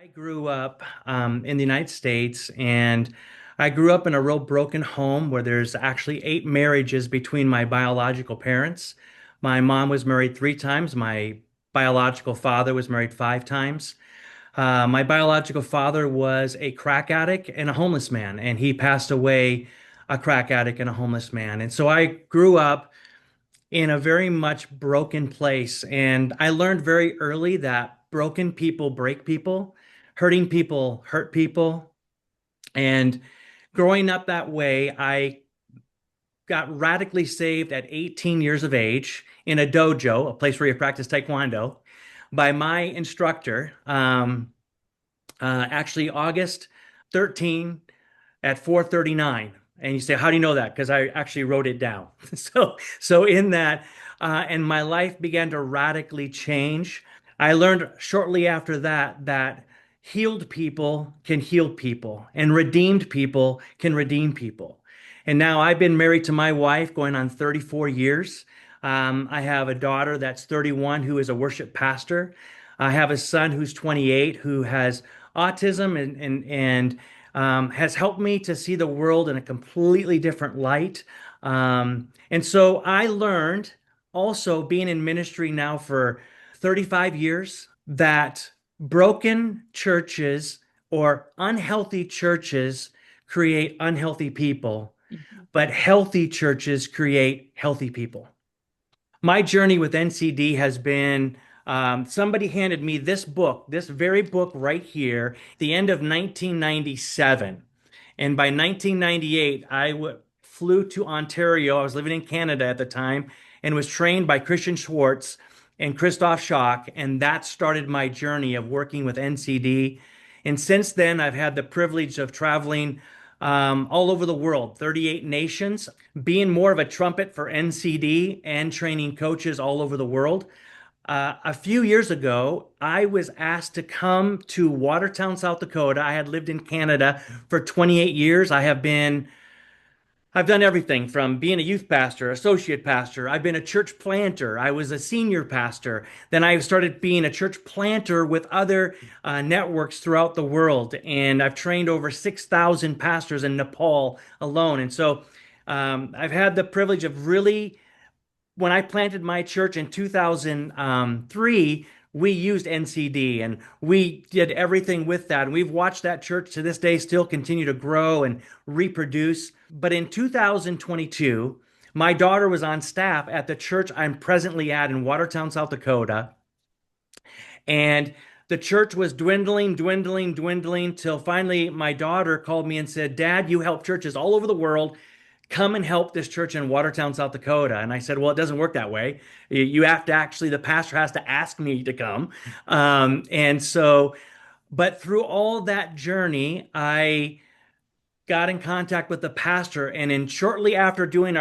I grew up in the United States, and I grew up in a real broken home where there's actually eight marriages between my biological parents. My mom was married three times. My biological father was married five times. My biological father was a crack addict and a homeless man, and he passed away a crack addict and a homeless man. And so I grew up in a very much broken place. And I learned very early that broken people break people, hurting people hurt people. And growing up that way, I got radically saved at 18 years of age in a dojo, a place where you practice Taekwondo, by my instructor, actually August 13 at 4:39. And you say, how do you know that? Because I actually wrote it down. So in that, and my life began to radically change. I learned shortly after that that healed people can heal people, and redeemed people can redeem people. And now I've been married to my wife going on 34 years. I have a daughter that's 31 who is a worship pastor. I have a son who's 28 who has autism and has helped me to see the world in a completely different light. And so I learned also being in ministry now for 35 years that broken churches or unhealthy churches create unhealthy people, Mhm. but healthy churches create healthy people. My journey with NCD has been somebody handed me this book, this very book right here, the end of 1997. And by 1998, flew to Ontario. I was living in Canada at the time and was trained by Christian Schwartz and Christoph Schock. And that started my journey of working with NCD. And since then, I've had the privilege of traveling all over the world, 38 nations, being more of a trumpet for NCD and training coaches all over the world. A few years ago, I was asked to come to Watertown, South Dakota. I had lived in Canada for 28 years. I've done everything from being a youth pastor, associate pastor. I've been a church planter. I was a senior pastor. Then I started being a church planter with other networks throughout the world. And I've trained over 6,000 pastors in Nepal alone. And so I've had the privilege of really, when I planted my church in 2003, we used NCD and we did everything with that. And we've watched that church to this day still continue to grow and reproduce. But in 2022, my daughter was on staff at the church I'm presently at in Watertown, South Dakota. And the church was dwindling, dwindling, dwindling till finally my daughter called me and said, Dad, you help churches all over the world. Come and help this church in Watertown, South Dakota. And I said, well, it doesn't work that way. You have to actually, the pastor has to ask me to come. But through all that journey, I got in contact with the pastor, and in shortly after doing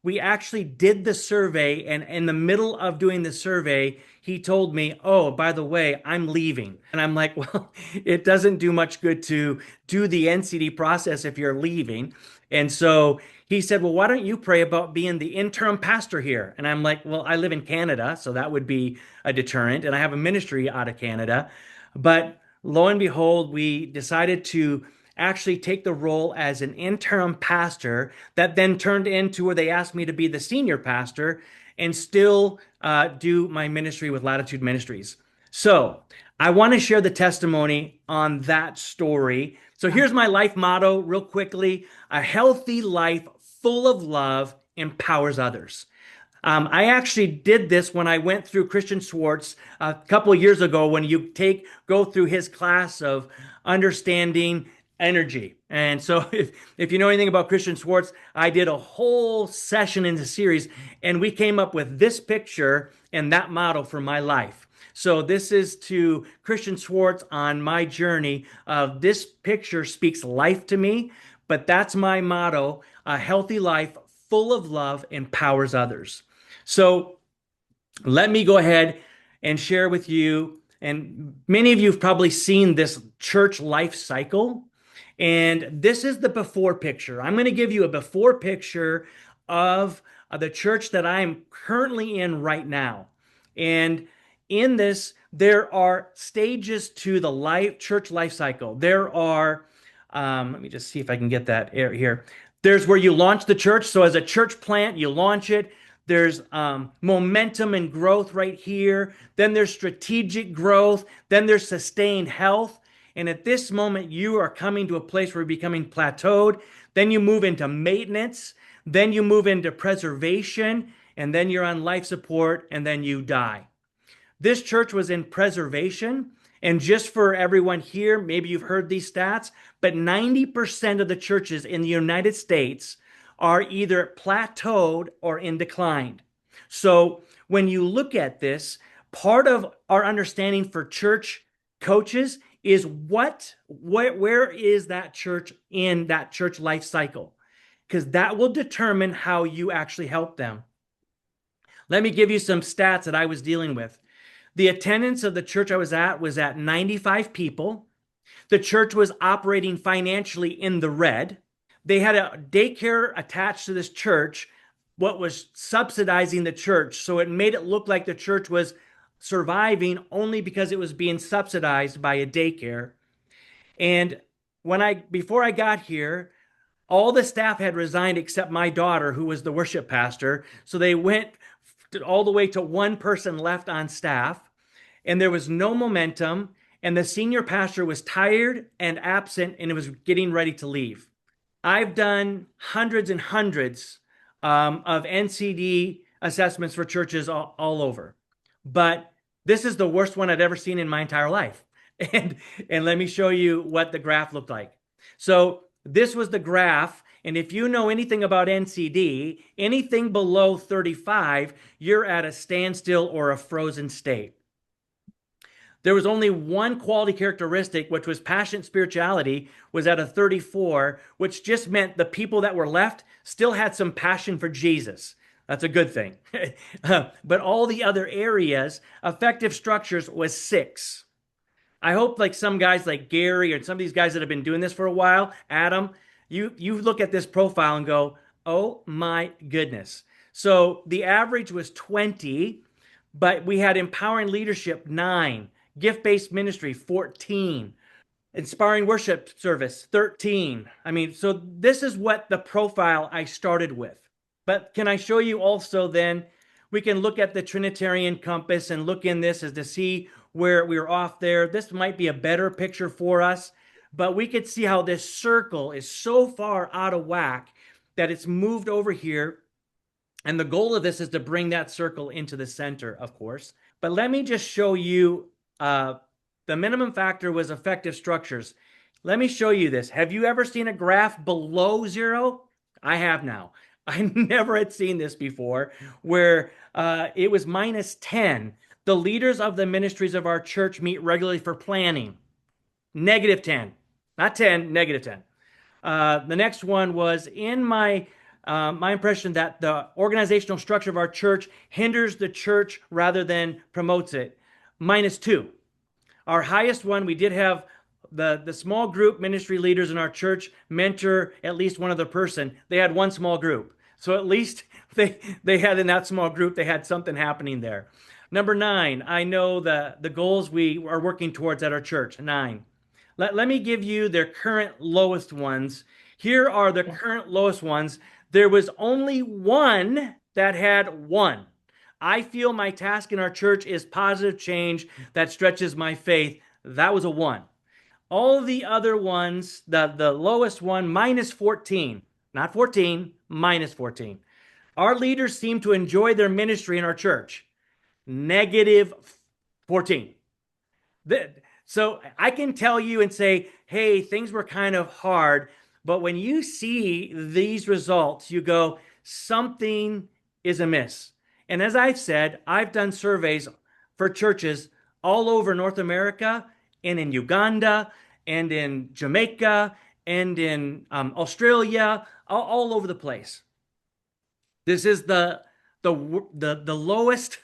we actually did the survey, and in the middle of doing the survey, he told me, oh, by the way, I'm leaving. And I'm like, well, it doesn't do much good to do the NCD process if you're leaving. And so he said, well, why don't you pray about being the interim pastor here? And I'm like, well, I live in Canada, so that would be a deterrent, and I have a ministry out of Canada. But lo and behold, we decided to actually take the role as an interim pastor that then turned into where they asked me to be the senior pastor and still do my ministry with Latitude Ministries. So I want to share the testimony on that story. So here's my life motto, real quickly: a healthy life full of love empowers others. I actually did this when I went through Christian Schwartz a couple of years ago when you go through his class of understanding energy. And so if you know anything about Christian Schwartz, I did a whole session in the series and we came up with this picture and that motto for my life. So this is to Christian Schwartz on my journey of this picture speaks life to me, but that's my motto: a healthy life full of love empowers others. So let me go ahead and share with you, and many of you have probably seen this church life cycle. And this is the before picture. I'm going to give you a before picture of the church that I'm currently in right now. And in this, There are stages to the church life cycle. There are, let me just see if I can get that here. There's where you launch the church. So as a church plant, you launch it. There's momentum and growth right here. Then there's strategic growth. Then there's sustained health. And at this moment, you are coming to a place where you're becoming plateaued. Then you move into maintenance. Then you move into preservation. And then you're on life support. And then you die. This church was in preservation. And just for everyone here, maybe you've heard these stats, but 90% of the churches in the United States are either plateaued or in decline. So when you look at this, part of our understanding for church coaches is where is that church in that church life cycle? Because that will determine how you actually help them. Let me give you some stats that I was dealing with. The attendance of the church I was at 95 people. The church was operating financially in the red. They had a daycare attached to this church, what was subsidizing the church. So it made it look like the church was surviving only because it was being subsidized by a daycare. And before I got here, all the staff had resigned except my daughter, who was the worship pastor. So they went all the way to one person left on staff, and there was no momentum. And the senior pastor was tired and absent, and it was getting ready to leave. I've done hundreds and hundreds of NCD assessments for churches all over, but this is the worst one I'd ever seen in my entire life. And let me show you what the graph looked like. So this was the graph. And if you know anything about NCD, anything below 35, you're at a standstill or a frozen state. There was only one quality characteristic, which was passionate spirituality, was at a 34, which just meant the people that were left still had some passion for Jesus. That's a good thing. But all the other areas, effective structures was 6. I hope like some guys like Gary or some of these guys that have been doing this for a while, Adam, you look at this profile and go, oh my goodness. So the average was 20, but we had empowering leadership 9, gift-based ministry 14, inspiring worship service 13. I mean, so this is what the profile I started with. But can I show you also then, we can look at the Trinitarian compass and look in this as to see where we were off there. This might be a better picture for us, but we could see how this circle is so far out of whack that it's moved over here. And the goal of this is to bring that circle into the center, of course. But let me just show you, the minimum factor was effective structures. Let me show you this. Have you ever seen a graph below 0? I have now. I never had seen this before, where it was -10. The leaders of the ministries of our church meet regularly for planning. -10. Not 10, -10. The next one was in my impression that the organizational structure of our church hinders the church rather than promotes it. -2. Our highest one, we did have the small group ministry leaders in our church mentor at least one other person. They had one small group. So at least they had in that small group, they had something happening there. Number 9, I know the goals we are working towards at our church. 9. Let me give you their current lowest ones. Here are the current lowest ones. There was only one that had 1. I feel my task in our church is positive change that stretches my faith. That was a 1. All the other ones, the lowest one, -14. Not 14, -14. Our leaders seem to enjoy their ministry in our church. -14. So I can tell you and say, hey, things were kind of hard. But when you see these results, you go, something is amiss. And as I've said, I've done surveys for churches all over North America and in Uganda and in Jamaica and in Australia, all over the place. This is the lowest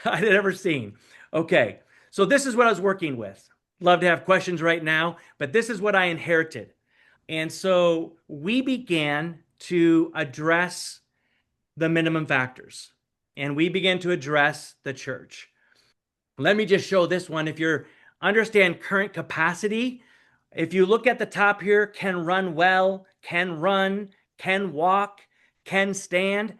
I'd ever seen. Okay, so this is what I was working with. Love to have questions right now, but this is what I inherited. And so we began to address the minimum factors, and we began to address the church. Let me just show this one. If you understand current capacity, if you look at the top here, can run well, can run, can walk, can stand.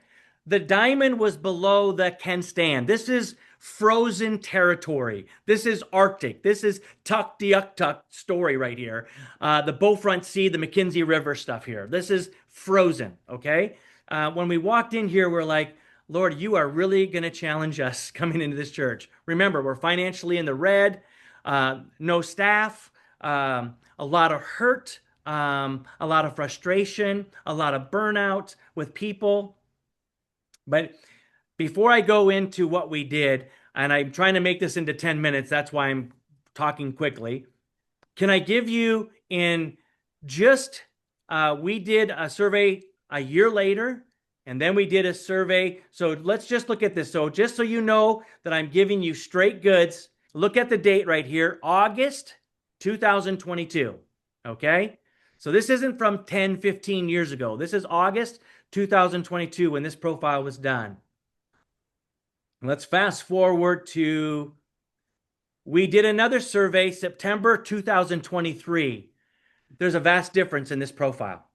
The diamond was below the can stand. This is frozen territory. This is Arctic. This is Tuktoyaktuk story right here. The Beaufort Sea, the Mackenzie River stuff here. This is frozen, okay? When we walked in here, we're like, Lord, you are really going to challenge us coming into this church. Remember, we're financially in the red, no staff, a lot of hurt, a lot of frustration, a lot of burnout with people. But before I go into what we did, and I'm trying to make this into 10 minutes, that's why I'm talking quickly. Can I give you in just, we did a survey a year later, and then we did a survey. So let's just look at this. So just so you know that I'm giving you straight goods, look at the date right here, August 2022. Okay. So this isn't from 10, 15 years ago. This is August 2022 when this profile was done. Let's fast forward to, we did another survey September 2023. There's a vast difference in this profile.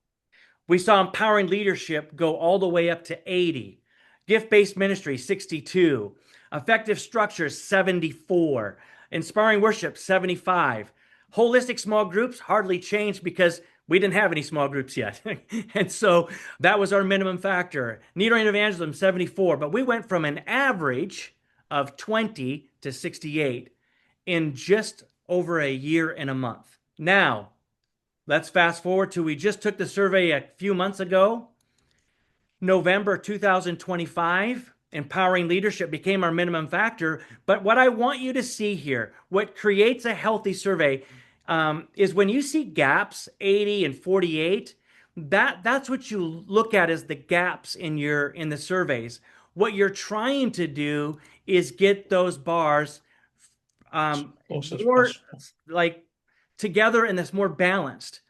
We saw empowering leadership go all the way up to 80, gift-based ministry 62, effective structures 74, inspiring worship 75, holistic small groups hardly changed because we didn't have any small groups yet. And so that was our minimum factor. Need-oriented evangelism 74, but we went from an average of 20 to 68 in just over a year and a month. Now, let's fast forward to, we just took the survey a few months ago. November 2025, empowering leadership became our minimum factor. But what I want you to see here, what creates a healthy survey, is when you see gaps, 80 and 48, that's what you look at as the gaps in the surveys. What you're trying to do is get those bars more like together and that's more balanced.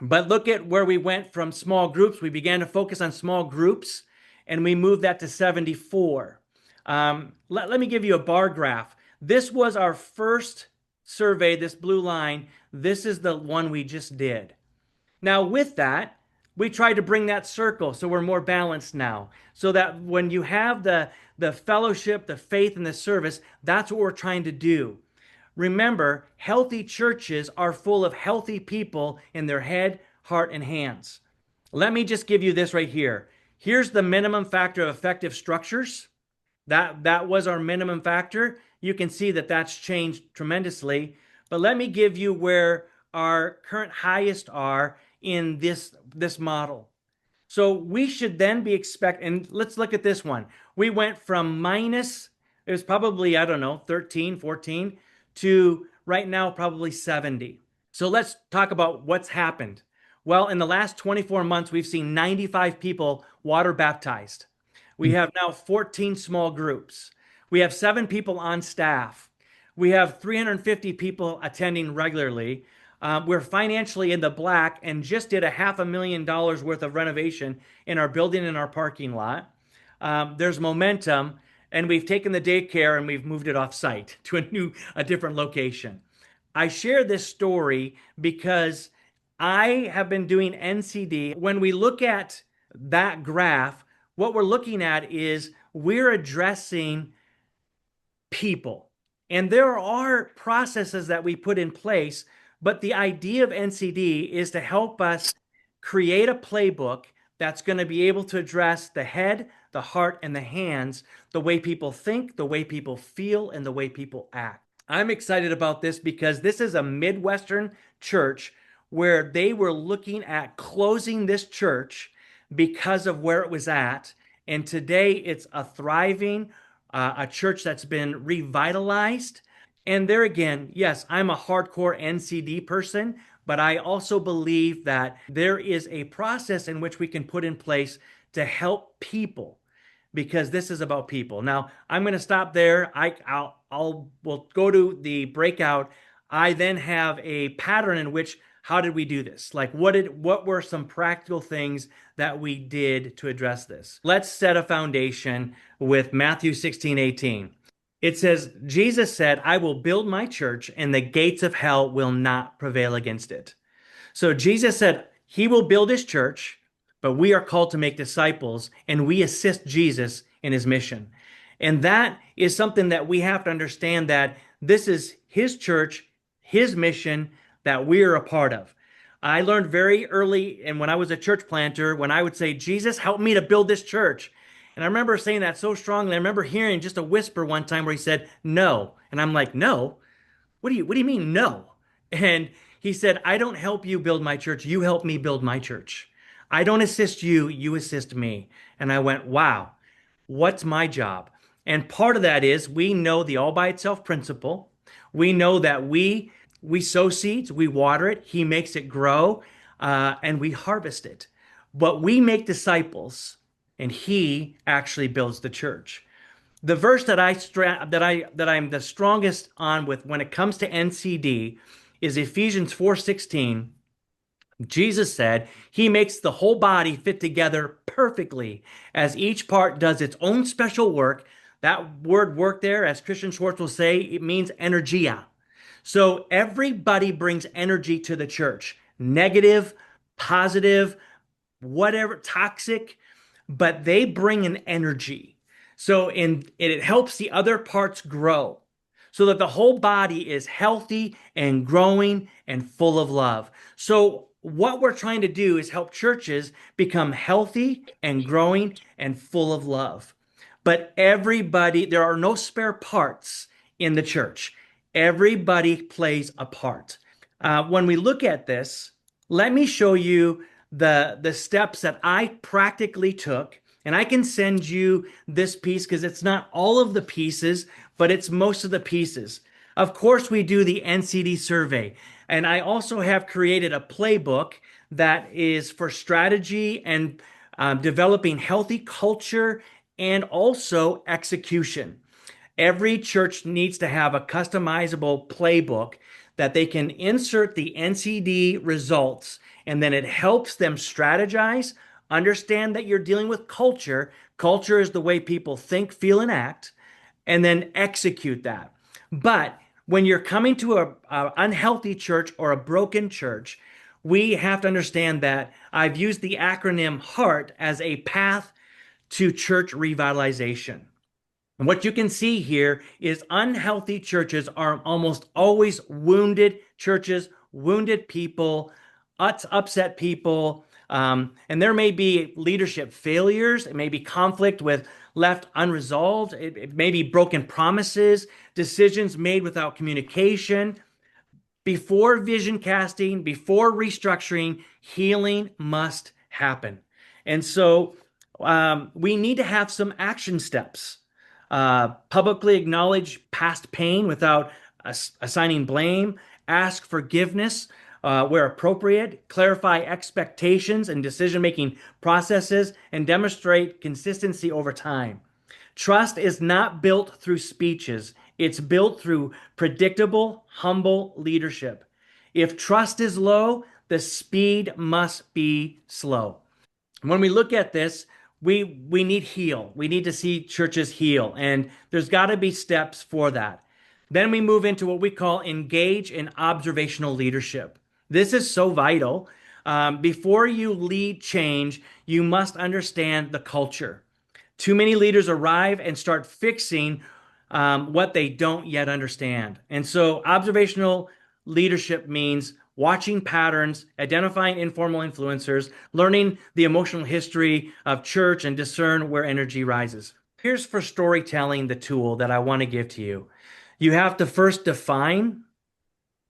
But look at where we went from small groups. We began to focus on small groups and we moved that to 74. Let me give you a bar graph. This was our first survey, this blue line. This is the one we just did. Now with that, we tried to bring that circle so we're more balanced now. So that when you have the fellowship, the faith, and the service, that's what we're trying to do. Remember, healthy churches are full of healthy people in their head, heart, and hands. Let me just give you this right here. Here's the minimum factor of effective structures. That was our minimum factor. You can see that that's changed tremendously. But let me give you where our current highest are in this model. So we should then be and let's look at this one. We went from minus, it was probably, I don't know, 13, 14, to right now probably 70. So let's talk about what's happened. Well, in the last 24 months, we've seen 95 people water baptized. We have now 14 small groups. We have 7 people on staff. We have 350 people attending regularly. We're financially in the black and just did $500,000 worth of renovation in our building and our parking lot. There's momentum, and we've taken the daycare and we've moved it off site to a different location. I share this story because I have been doing NCD. When we look at that graph, what we're looking at is we're addressing people. And there are processes that we put in place, but the idea of NCD is to help us create a playbook that's going to be able to address the head, the heart, and the hands, the way people think, the way people feel, and the way people act. I'm excited about this because this is a Midwestern church where they were looking at closing this church because of where it was at. And today it's a thriving, a church that's been revitalized. And there again, yes, I'm a hardcore NCD person, but I also believe that there is a process in which we can put in place to help people, because this is about people. Now, I'm going to stop there. We'll go to the breakout. I then have a pattern in which, how did we do this? Like what were some practical things that we did to address this? Let's set a foundation with Matthew 16:18. It says, Jesus said, I will build my church and the gates of hell will not prevail against it. So Jesus said he will build his church, but we are called to make disciples and we assist Jesus in his mission. And that is something that we have to understand, that this is his church, his mission that we are a part of. I learned very early, and when I was a church planter, when I would say, Jesus, help me to build this church. And I remember saying that so strongly. I remember hearing just a whisper one time where he said, no. And I'm like, no? What do you mean no? And he said, I don't help you build my church. You help me build my church. I don't assist you, you assist me. And I went, wow, what's my job? And part of that is we know the all by itself principle. We know that we sow seeds, we water it, he makes it grow, and we harvest it. But we make disciples, and he actually builds the church. The verse that I'm the strongest on with when it comes to NCD is Ephesians 4:16. Jesus said, he makes the whole body fit together perfectly as each part does its own special work. That word work there, as Christian Schwartz will say, it means energia. So everybody brings energy to the church, negative, positive, whatever, toxic, but they bring an energy. So it helps the other parts grow so that the whole body is healthy and growing and full of love. So what we're trying to do is help churches become healthy and growing and full of love. But everybody, there are no spare parts in the church. Everybody plays a part. When we look at this, let me show you the steps that I practically took. And I can send you this piece because it's not all of the pieces, but it's most of the pieces. Of course, we do the NCD survey. And I also have created a playbook that is for strategy and developing healthy culture and also execution. Every church needs to have a customizable playbook that they can insert the NCD results, and then it helps them strategize, understand that you're dealing with culture. Culture is the way people think, feel, and act, and then execute that. But when you're coming to a unhealthy church or a broken church, we have to understand that I've used the acronym HEART as a path to church revitalization. And what you can see here is unhealthy churches are almost always wounded churches, wounded people, upset people. And there may be leadership failures. It may be conflict with left unresolved. It may be broken promises, decisions made without communication. Before vision casting, before restructuring, healing must happen. And so we need to have some action steps. Publicly acknowledge past pain without assigning blame, ask forgiveness where appropriate, clarify expectations and decision-making processes, and demonstrate consistency over time. Trust is not built through speeches. It's built through predictable, humble leadership. If trust is low, the speed must be slow. When we look at this, we need heal. We need to see churches heal, and there's got to be steps for that. Then we move into what we call engage in observational leadership. This is so vital. Before you lead change, you must understand the culture. Too many leaders arrive and start fixing what they don't yet understand. And so observational leadership means watching patterns, identifying informal influencers, learning the emotional history of church, and discern where energy rises. Here's for storytelling the tool that I want to give to you. You have to first define,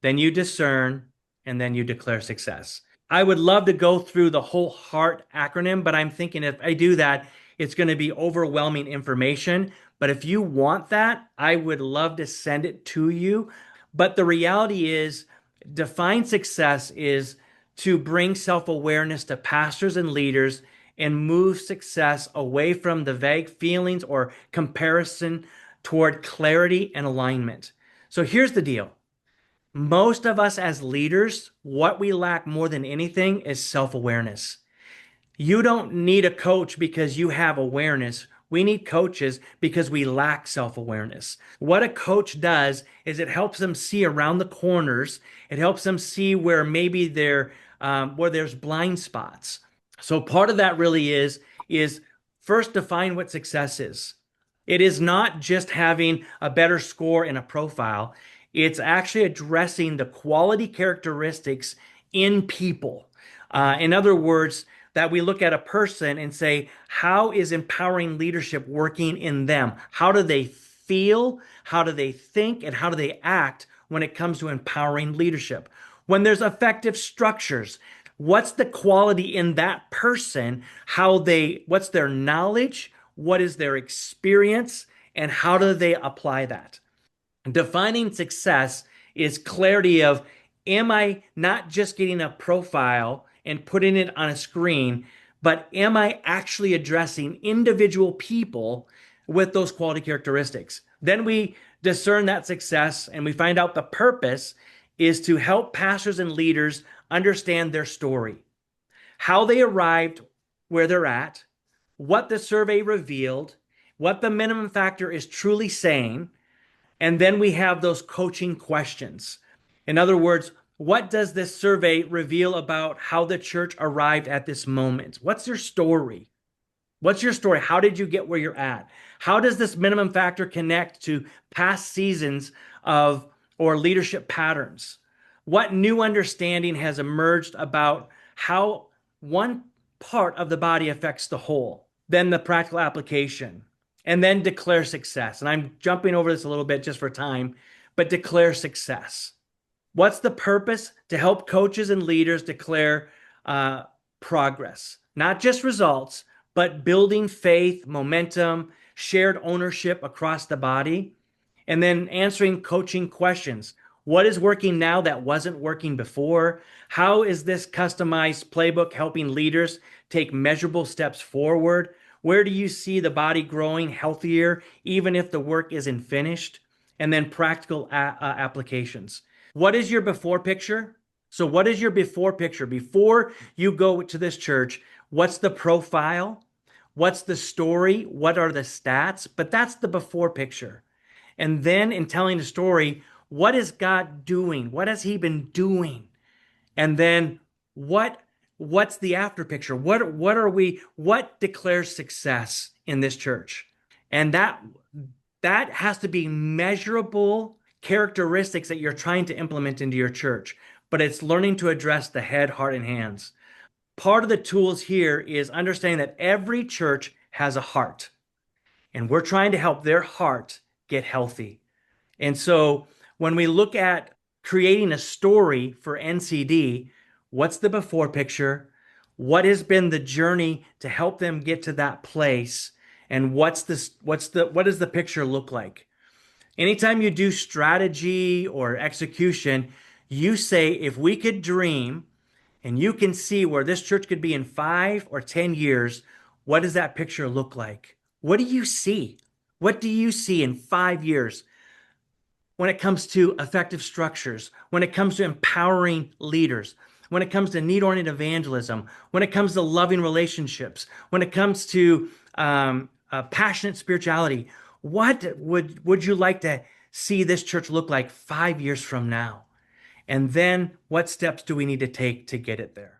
then you discern, and then you declare success. I would love to go through the whole HEART acronym, but I'm thinking if I do that, it's going to be overwhelming information. But if you want that, I would love to send it to you. But the reality is, define success is to bring self-awareness to pastors and leaders and move success away from the vague feelings or comparison toward clarity and alignment. So here's the deal. Most of us as leaders, what we lack more than anything is self-awareness. You don't need a coach because you have awareness. We need coaches because we lack self-awareness. What a coach does is it helps them see around the corners. It helps them see where maybe where there's blind spots. So part of that really is first define what success is. It is not just having a better score in a profile. It's actually addressing the quality characteristics in people. In other words, that we look at a person and say, how is empowering leadership working in them? How do they feel? How do they think? And how do they act when it comes to empowering leadership? When there's effective structures, what's the quality in that person? What's their knowledge? What is their experience? And how do they apply that? Defining success is clarity of, am I not just getting a profile and putting it on a screen, but am I actually addressing individual people with those quality characteristics? Then we discern that success and we find out the purpose is to help pastors and leaders understand their story, how they arrived where they're at, what the survey revealed, what the minimum factor is truly saying, and then we have those coaching questions. In other words, what does this survey reveal about how the church arrived at this moment? What's your story? What's your story? How did you get where you're at? How does this minimum factor connect to past seasons of or leadership patterns? What new understanding has emerged about how one part of the body affects the whole? Then the practical application, and then declare success. And I'm jumping over this a little bit just for time, but declare success. What's the purpose? To help coaches and leaders declare progress, not just results, but building faith, momentum, shared ownership across the body, and then answering coaching questions. What is working now that wasn't working before? How is this customized playbook helping leaders take measurable steps forward? Where do you see the body growing healthier, even if the work isn't finished? And then practical applications. What is your before picture? So what is your before picture? Before you go to this church, what's the profile? What's the story? What are the stats? But that's the before picture. And then in telling the story, what is God doing? What has he been doing? And then what's the after picture? What declares success in this church? And that has to be measurable characteristics that you're trying to implement into your church, but it's learning to address the head, heart, and hands. Part of the tools here is understanding that every church has a heart, and we're trying to help their heart get healthy. And so when we look at creating a story for NCD, what's the before picture? What has been the journey to help them get to that place? And what does the picture look like? Anytime you do strategy or execution, you say, if we could dream and you can see where this church could be in 5 or 10 years, what does that picture look like? What do you see? What do you see in 5 years when it comes to effective structures, when it comes to empowering leaders, when it comes to need-oriented evangelism, when it comes to loving relationships, when it comes to passionate spirituality? What would you like to see this church look like 5 years from now? And then what steps do we need to take to get it there?